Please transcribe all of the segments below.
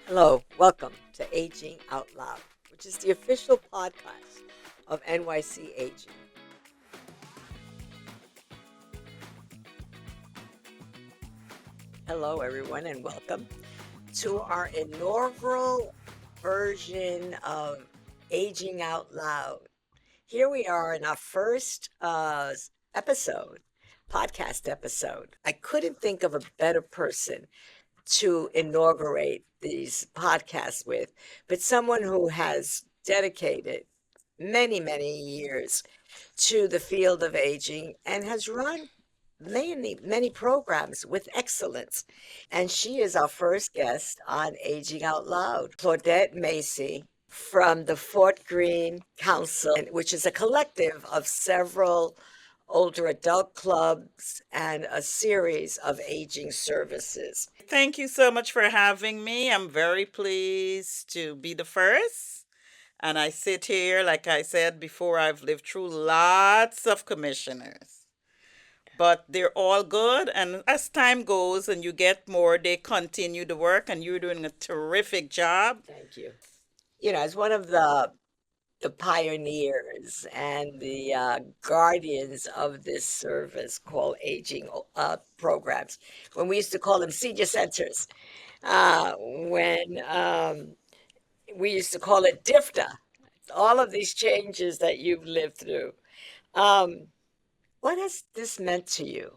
Hello, welcome to Aging Out Loud, which is the official podcast of NYC Aging. Hello, everyone, and welcome to our inaugural version of Aging Out Loud. Here we are in our first episode, podcast episode. I couldn't think of a better person to inaugurate these podcasts with, but someone who has dedicated many, many years to the field of aging and has run many programs with excellence. And she is our first guest on Aging Out Loud, Claudette Macey from the Fort Greene Council, which is a collective of several older adult clubs and a series of aging services. Thank you so much for having me. I'm very pleased to be the first. And I sit here, like I said before, I've lived through lots of commissioners, but they're all good. And as time goes and you get more, they continue the work, and you're doing a terrific job. Thank you. As one of the pioneers and the guardians of this service called aging programs, when we used to call them senior centers, when we used to call it DIFTA, all of these changes that you've lived through. Um, what has this meant to you?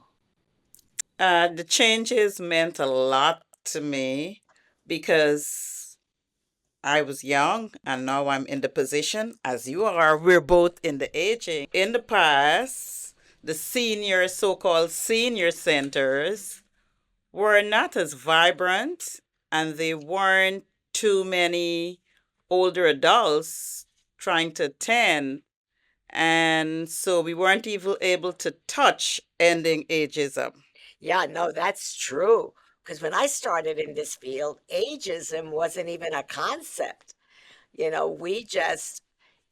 The changes meant a lot to me because I was young and now I'm in the position as you are. We're both in the aging. In the past, the senior, so called senior centers were not as vibrant and they weren't too many older adults trying to attend. And so we weren't even able to touch ending ageism. Yeah, no, that's true. Because when I started in this field, ageism wasn't even a concept. There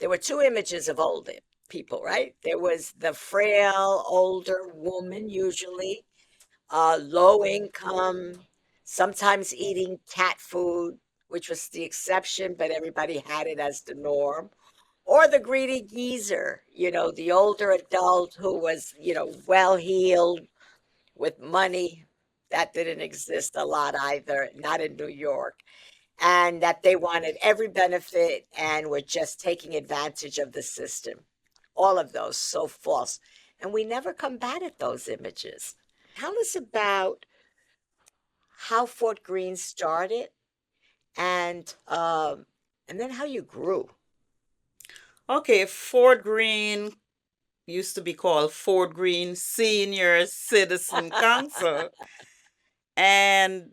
were two images of old people, right? There was the frail older woman, usually, low income, sometimes eating cat food, which was the exception, but everybody had it as the norm. Or the greedy geezer, the older adult who was, well heeled with money. That didn't exist a lot either, not in New York. And that they wanted every benefit and were just taking advantage of the system. All of those so false. And we never combated those images. Tell us about how Fort Greene started and um, and then how you grew. Okay, Fort Greene used to be called Fort Greene Senior Citizen Council. And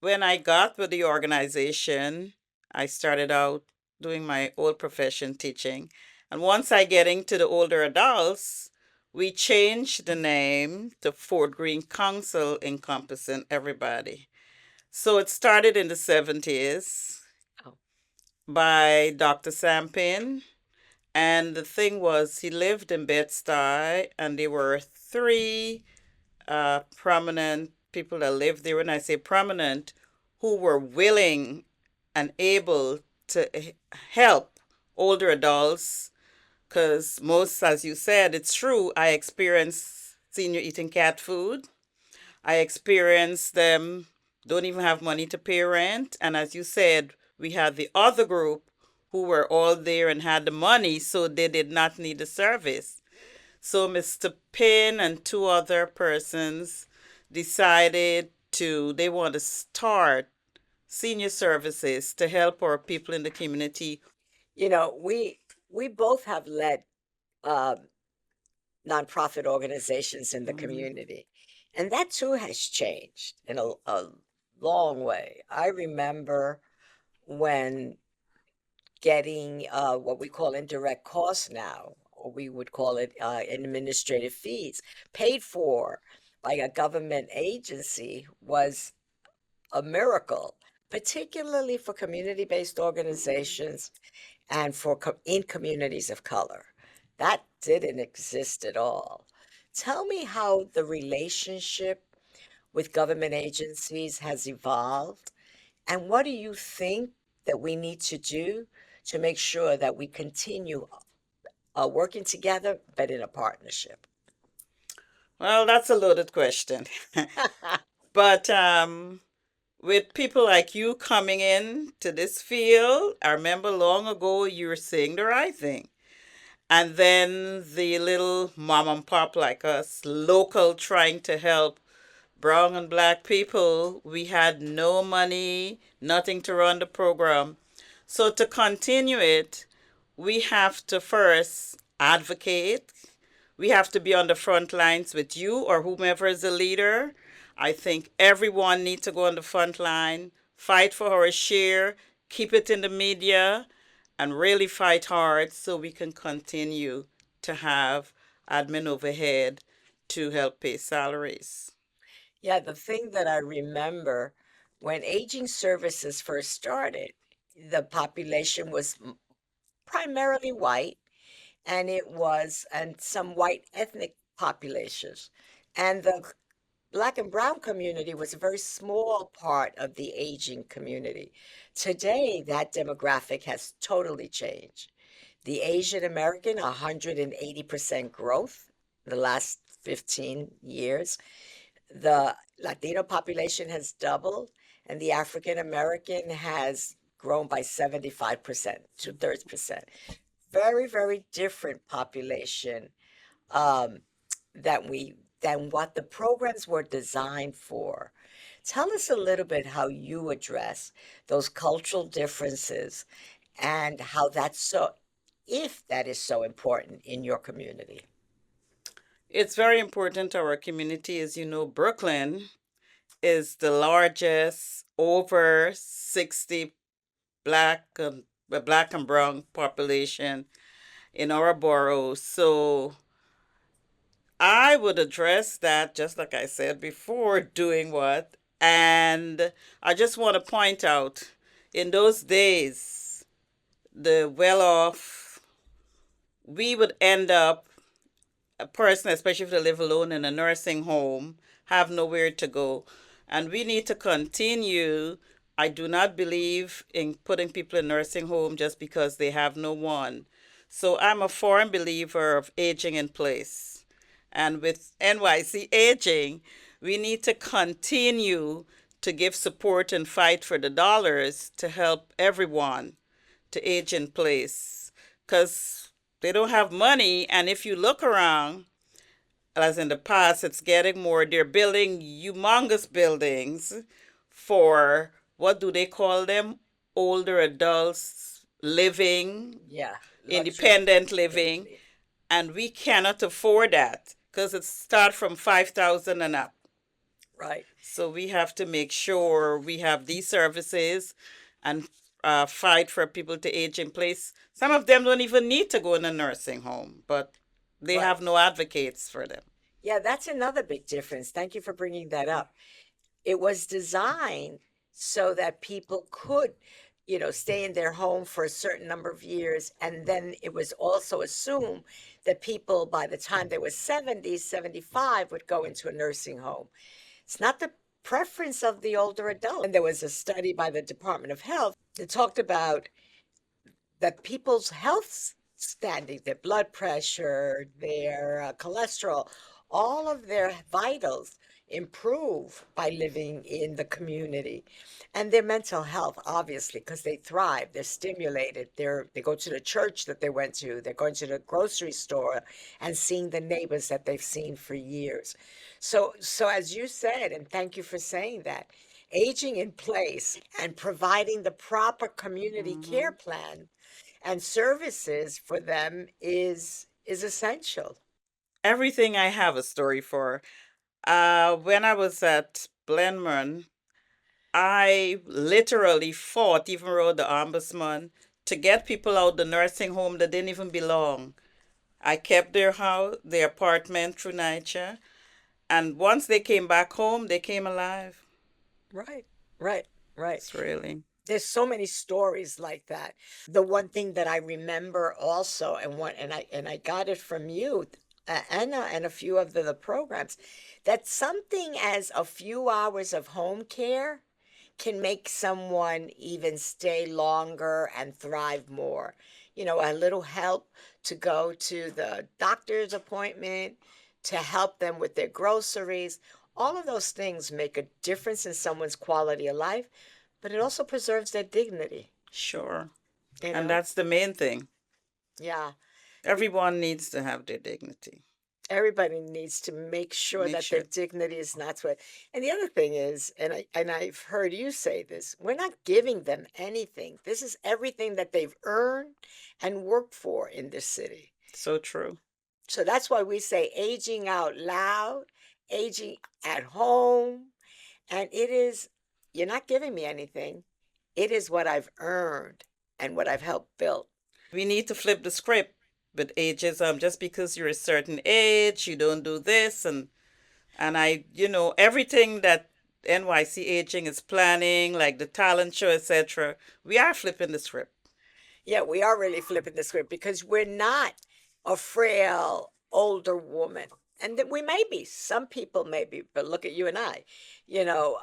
when I got with the organization, I started out doing my old profession teaching. And once I get into the older adults, we changed the name to Fort Greene Council, encompassing everybody. So it started in the 70s Oh, by Dr. Sampin. And the thing was, he lived in Bed-Stuy, and there were three prominent people that lived there. When I say prominent, who were willing and able to help older adults. Because most, as you said, it's true, I experienced senior eating cat food. I experienced them don't even have money to pay rent. And as you said, we had the other group who were all there and had the money, so they did not need the service. So Mr. Pin and two other persons decided they want to start senior services to help our people in the community. we both have led um, nonprofit organizations in the Mhm. community. And that too has changed in a long way. I remember when getting what we call indirect costs now, or we would call it administrative fees, paid for by a government agency was a miracle, particularly for community based organizations and in communities of color. That didn't exist at all. Tell me how the relationship with government agencies has evolved And what do you think that we need to do to make sure that we continue working together, but in a partnership? Well, that's a loaded question. But with people like you coming in to this field, I remember long ago you were saying the right thing. And then the little mom and pop like us, local, trying to help brown and black people, we had no money, nothing to run the program. So to continue it, we have to first advocate. We have to be on the front lines with you or whomever is the leader. I think everyone needs to go on the front line, fight for our share, keep it in the media, and really fight hard so we can continue to have admin overhead to help pay salaries. Yeah, the thing that I remember when aging services first started, the population was primarily white, and some white ethnic populations. And the Black and brown community was a very small part of the aging community. Today, that demographic has totally changed. The Asian American, 180% growth in the last 15 years. The Latino population has doubled, and the African American has grown by 75%, two-thirds percent. Very, very different population um, than what the programs were designed for. Tell us a little bit how you address those cultural differences and how that's so, if that is so important in your community. It's very important to our community. As you know, Brooklyn is the largest over 60 black and brown population in our borough. So I would address that, just like I said before, doing what? And I just want to point out, in those days, the well off, we would end up, a person, especially if they live alone in a nursing home, have nowhere to go. And we need to continue. I do not believe in putting people in nursing home just because they have no one. So I'm a firm believer of aging in place. And with NYC Aging, we need to continue to give support and fight for the dollars to help everyone to age in place. Because they don't have money. And if you look around, as in the past, it's getting more. They're building humongous buildings for, what do they call them? Older adults living, Yeah, luxury independent living, community. and we cannot afford that because it starts from 5,000 and up. Right. So we have to make sure we have these services and fight for people to age in place. Some of them don't even need to go in a nursing home, but they Right. have no advocates for them. Yeah, that's another big difference. Thank you for bringing that up. It was designed so that people could, stay in their home for a certain number of years. And then it was also assumed that people, by the time they were 70, 75, would go into a nursing home. It's not the preference of the older adult. And there was a study by the Department of Health that talked about that people's health standing, their blood pressure, their cholesterol, all of their vitals improve by living in the community. And their mental health, obviously, because they thrive, they're stimulated, they go to the church that they went to, they're going to the grocery store and seeing the neighbors that they've seen for years. So as you said, and thank you for saying that, aging in place and providing the proper community care Mhm. plan and services for them is essential. Everything I have a story for. When I was at Glenmorn, I literally fought, even wrote the ombudsman, to get people out the nursing home that didn't even belong. I kept their house, their apartment through NYCHA, and once they came back home, they came alive. Right, right, right. It's really. There's so many stories like that. The one thing that I remember also, and I got it from you, Anna, and a few of the programs, that something as a few hours of home care can make someone even stay longer and thrive more. You know, a little help to go to the doctor's appointment, to help them with their groceries. All of those things make a difference in someone's quality of life, but it also preserves their dignity, Sure. you And know? that's the main thing. Yeah. Everyone needs to have their dignity. Everybody needs to make sure Make that their sure. dignity is not sweat. And the other thing is, I've heard you say this, we're not giving them anything. This is everything that they've earned and worked for in this city. So true. So that's why we say aging out loud, aging at home, and it is, you're not giving me anything. It is what I've earned and what I've helped build. We need to flip the script with ageism. Just because you're a certain age, you don't do this, and everything that NYC Aging is planning, like the talent show, etc. We are flipping the script. Yeah, we are really flipping the script because we're not a frail older woman. And that we may be, some people may be, but look at you and I. You know,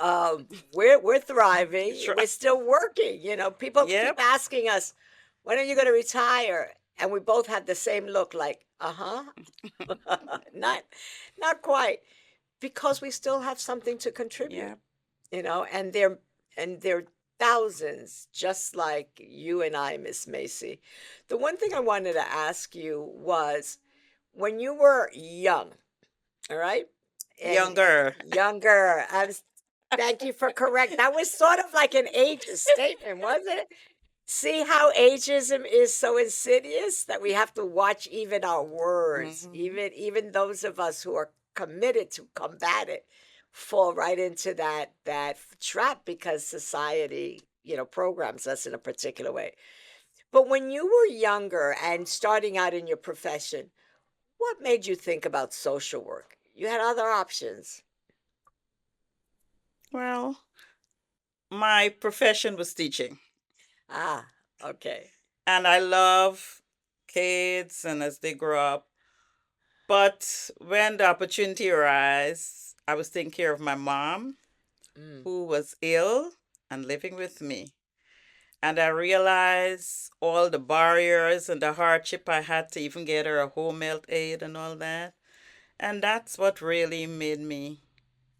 we're thriving. Sure. We're still working. You know, people Yep. keep asking us, when are you going to retire? And we both have the same look, like, uh-huh. not not quite, because we still have something to contribute. Yep. You know, and they're thousands just like you and I, Miss Macey. The one thing I wanted to ask you was, when you were young, all right? And Younger. younger, thank you for correct. That was sort of like an ageist statement, wasn't it? See how ageism is so insidious that we have to watch even our words, Mhm. even those of us who are committed to combat it fall right into that trap because society, programs us in a particular way. But when you were younger and starting out in your profession, what made you think about social work? You had other options. Well, my profession was teaching, Ah, okay. and I love kids and as they grow up. But when the opportunity arose, I was taking care of my mom, Mm. who was ill and living with me. And I realized all the barriers and the hardship I had to even get her a home health aid and all that. And that's what really made me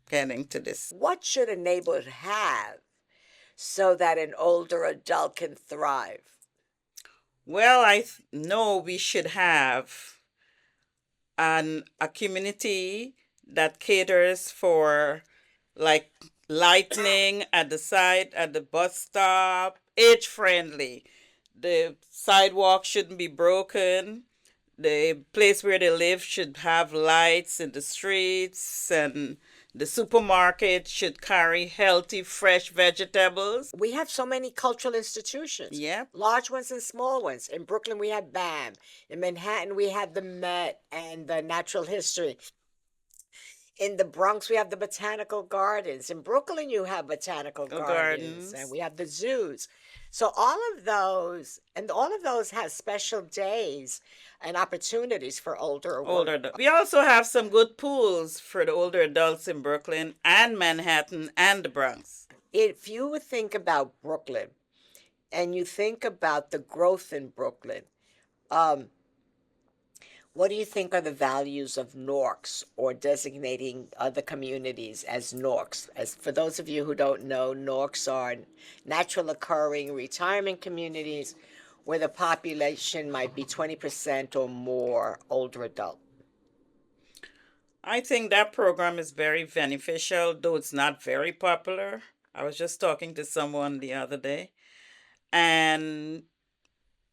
get into this. What should a neighborhood have so that an older adult can thrive? Well, know we should have a community that caters for, like, lightning at the side at the bus stop, age friendly. The sidewalk shouldn't be broken. The place where they live should have lights in the streets, and the supermarket should carry healthy, fresh vegetables. We have so many cultural institutions, Yep. large ones and small ones. In Brooklyn, we have BAM. In Manhattan, we have the Met and the Natural History. In the Bronx, we have the botanical gardens. In Brooklyn, you have botanical gardens, and Gardens. we have the zoos. So all of those have special days and opportunities for older women. We also have some good pools for the older adults in Brooklyn and Manhattan and the Bronx. If you would think about Brooklyn and you think about the growth in Brooklyn, um, what do you think are the values of NORCs, or designating other communities as NORCs? As for those of you who don't know, NORCs are natural occurring retirement communities where the population might be 20% or more older adult. I think that program is very beneficial, though it's not very popular. I was just talking to someone the other day, and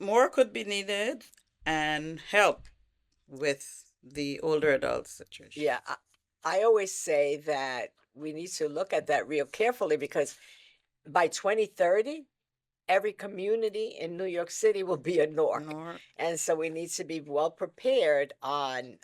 more could be needed and help with the older adult situation. Yeah, I always say that we need to look at that real carefully because by 2030, every community in New York City will be a NORC. Nor And so we need to be well prepared on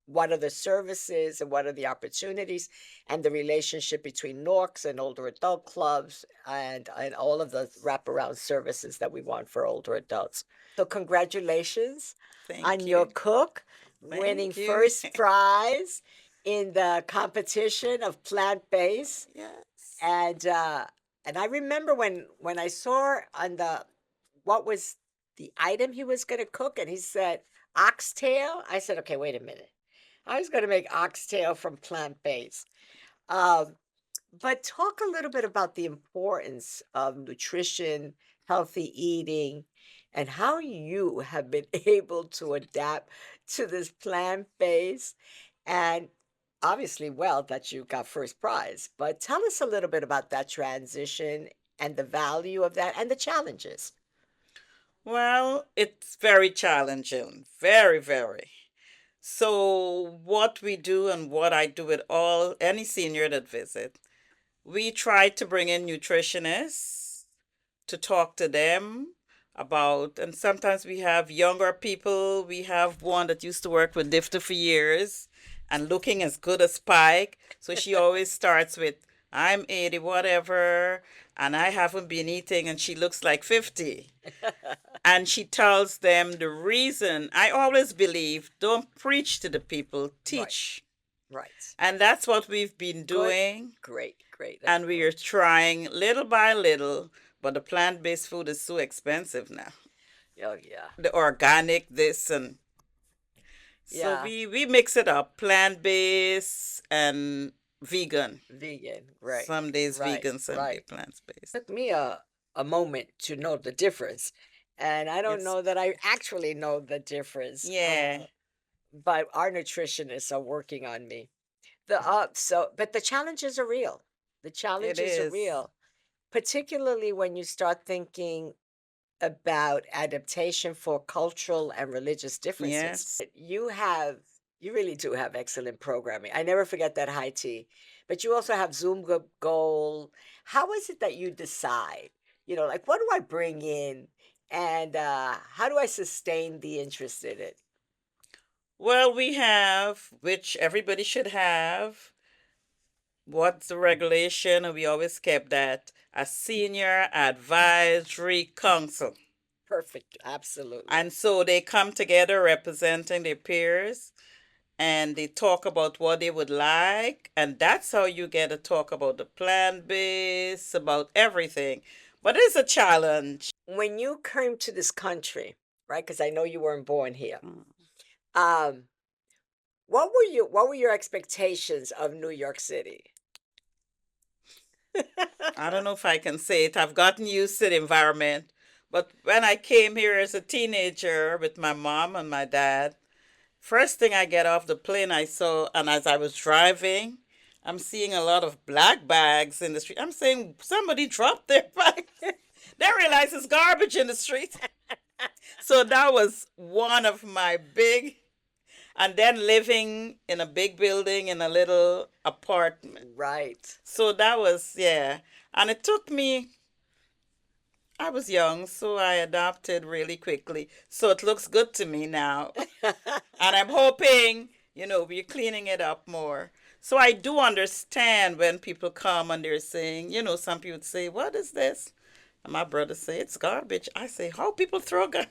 what are the services and what are the opportunities and the relationship between NORCs and older adult clubs and all of the wraparound services that we want for older adults. So congratulations thank on you. your cook Thank winning you. first prize in the competition of plant-based. Yes. And I remember when I saw on the what was the item he was going to cook, and he said oxtail. I said, okay, wait a minute. I was going to make oxtail from plant-based. Um, but talk a little bit about the importance of nutrition, healthy eating, and how you have been able to adapt to this plant-based and obviously well that you got first prize. But tell us a little bit about that transition and the value of that and the challenges. Well, it's very challenging, very, very. So, what we do and what I do with all any senior that visit, we try to bring in nutritionists to talk to them about, and sometimes we have younger people. We have one that used to work with DIFTA for years and looking as good as Spike. So she always starts with, I'm 80, whatever, and I haven't been eating, and she looks like 50. And she tells them the reason. I always believe don't preach to the people, Right, teach. right. And that's what we've been Good. doing. Great, great. That's And we are trying little by little, but the plant based food is so expensive now. oh yeah. The organic, this and so Yeah. we mix it up plant based and vegan. Vegan. Right. Some days Right. vegan, some days Right. plant based. Took me a moment to know the difference. And I don't It's know that I actually know the difference. yeah, But our nutritionists are working on me. But the challenges are real. The it challenges are is. real, particularly when you start thinking about adaptation for cultural and religious differences. Yes. You really do have excellent programming. I never forget that high tea. But you also have Goal. How is it that you decide? Like what do I bring in and how do I sustain the interest in it? Well, we have, which everybody should have, what's the regulation? And we always kept that a senior advisory council. Perfect. Absolutely. And so they come together representing their peers and they talk about what they would like. And that's how you get to talk about the plant based, about everything. But it's a challenge. When you came to this country, right? Because I know you weren't born here. Mm. Um, what were your expectations of New York City? I don't know if I can say it. I've gotten used to the environment. But when I came here as a teenager with my mom and my dad, first thing I get off the plane, I saw, and as I was driving, I'm seeing a lot of black bags in the street. I'm saying somebody dropped their bag. They realize it's garbage in the street. So that was one of my big, and then living in a big building in a little apartment. Right. So that was, yeah. And it took me, I was young, so I adopted really quickly. So it looks good to me now. And I'm hoping, we're cleaning it up more. So I do understand when people come and they're saying, some people say, what is this? And my brother say, it's garbage. I say, how people throw garbage?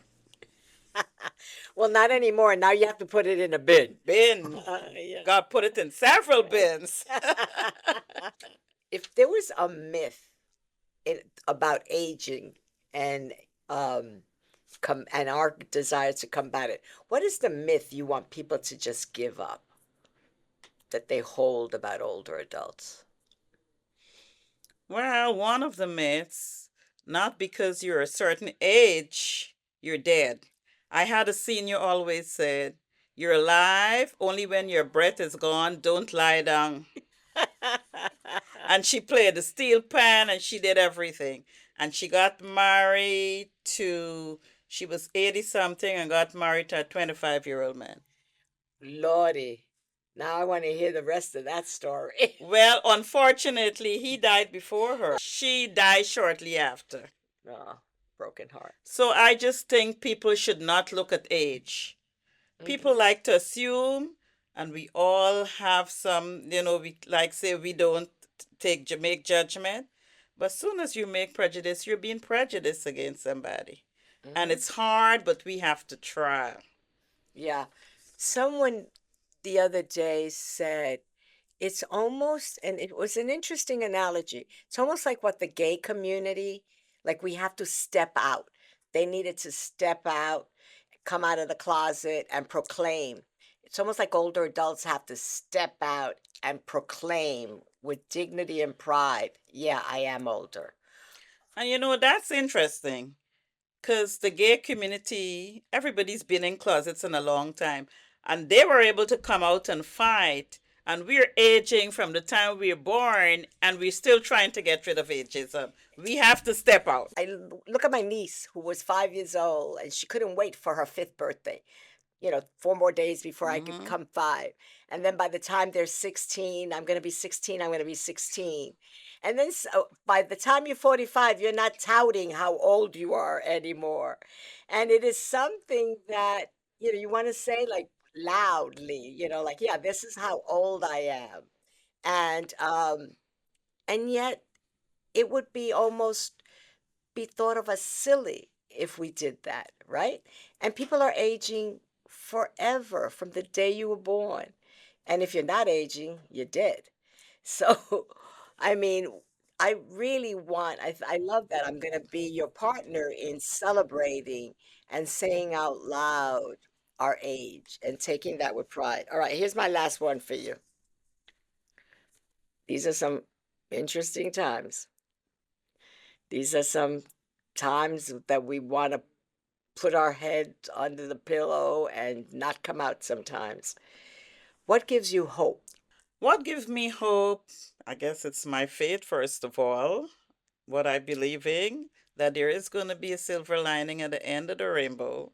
Well, not anymore. Now you have to put it in a bin. Bin. Yeah. God put it in several bins. If there was a myth about aging and and our desire to combat it, what is the myth you want people to just give up that they hold about older adults? Well, one of the myths, not because you're a certain age, you're dead. I had a senior always said, you're alive only when your breath is gone, don't lie down. And she played the steel pan and she did everything. And she got married she was 80 something and got married to a 25-year-old man. Lordy. Now I want to hear the rest of that story. Well, unfortunately, he died before her. She died shortly after. Oh, broken heart. So I just think people should not look at age. People like to assume, and we all have some, we like say we don't make judgment. But as soon as you make prejudice, you're being prejudiced against somebody. And it's hard, but we have to try. Yeah. Someone the other day said, It's almost, and it was an interesting analogy. It's almost like what the gay community, like we have to step out. They needed to step out, come out of the closet and proclaim. It's almost like older adults have to step out and proclaim with dignity and pride. Yeah, I am older. And that's interesting because the gay community, everybody's been in closets in a long time, and they were able to come out and fight. And we're aging from the time we were born, and we're still trying to get rid of ageism. We have to step out. Look at my niece who was 5 years old and she couldn't wait for her fifth birthday. 4 more days before I could Hmm. become five. And then by the time they're 16, I'm going to be 16, I'm going to be 16. And then by the time you're 45, you're not touting how old you are anymore. And it is something that, you want to say like loudly, like, yeah, this is how old I am. And yet it would be almost be thought of as silly if we did that, right? And people are aging forever from the day you were born. And if you're not aging, you're dead. So, I mean, I really I love that. I'm going to be your partner in celebrating and saying out loud our age and taking that with pride. All right, here's my last one for you. These are some interesting times. These are some times that we want to put our head under the pillow and not come out sometimes. What gives you hope? What gives me hope? I guess it's my faith, first of all, what I believe in, that there is going to be a silver lining at the end of the rainbow.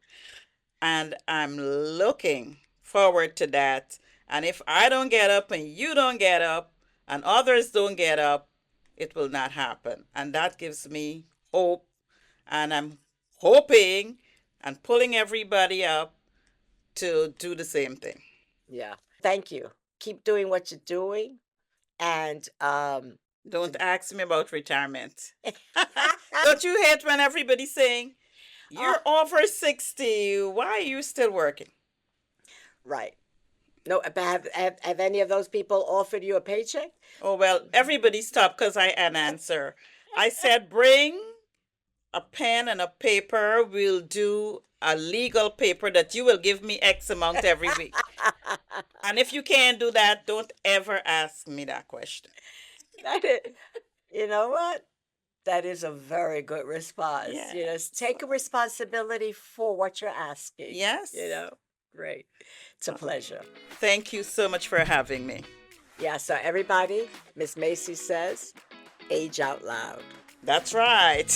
And I'm looking forward to that. And if I don't get up and you don't get up and others don't get up, it will not happen. And that gives me hope. And I'm hoping and pulling everybody up to do the same thing. Yeah. Thank you. Keep doing what you're doing. And Don't ask me about retirement. Don't you hate when everybody's saying, uh, you're over 60, why are you still working? right. No, but have any of those people offered you a paycheck? Oh, well, everybody stopped because I had an answer. I said, bring a pen and a paper. We'll do a legal paper that you will give me X amount every week. And if you can't do that, don't ever ask me that question. That is, you know what? That is a very good response. Yes. Take a responsibility for what you're asking. Yes. Great. It's a pleasure. Thank you so much for having me. Yeah, so everybody, Miss Macey says, age out loud. That's right.